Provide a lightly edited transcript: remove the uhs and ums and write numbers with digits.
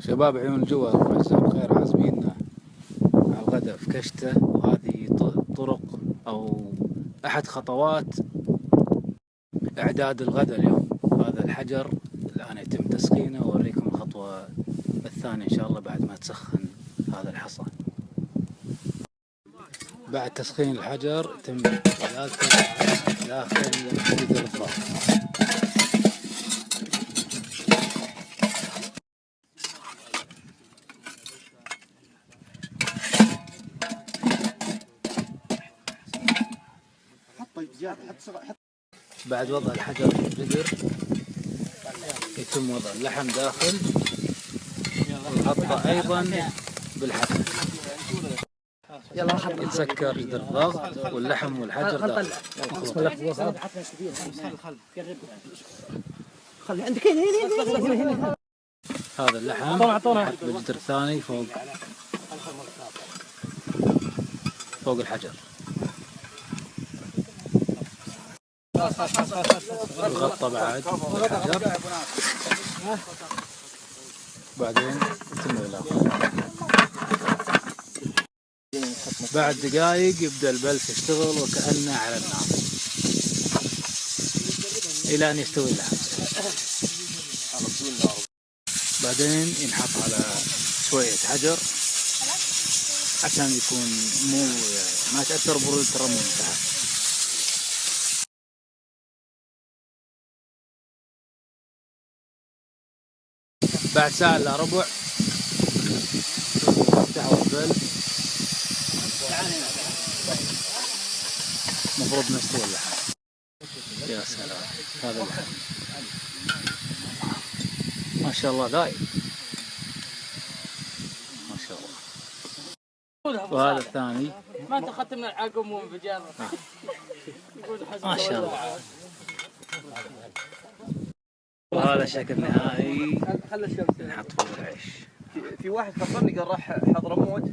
شباب عيون الجوا الله يجزاهم خير عازميننا على الغداء في كشتة، وهذه طرق أو أحد خطوات إعداد الغداء اليوم. هذا الحجر الآن يتم تسخينه، وأوريكم الخطوة الثانية إن شاء الله بعد ما تسخن هذا الحصى. بعد تسخين الحجر يتم إزالته داخل جدر الضغط. بعد وضع الحجر في الجدر يتم وضع اللحم داخل والغطاء أيضا بالحجر. يتسكر جدر الضغط واللحم والحجر داخل. هذا اللحم يحط بالجدر الثاني فوق الحجر. الغطا بعد الحجر، بعدين يتم الإغلاق. بعد دقائق يبدأ البلف يشتغل وكأنه على النار إلى أن يستوي اللحم. بعدين ينحط على شوية حجر عشان يكون ما تأثر برودة الرمل من تحت. بعد ساعة إلا ربع يفتحوا البلف، مفروض نستوي اللحم. يا سلام، هذا اللحم ما شاء الله دايب ما شاء الله. وهذا الثاني ما انت اخذت من العقم وانفجار ما شاء الله. وهذا شكل نهائي نحط فوق العيش. في واحد خبرني قال راح حضرموت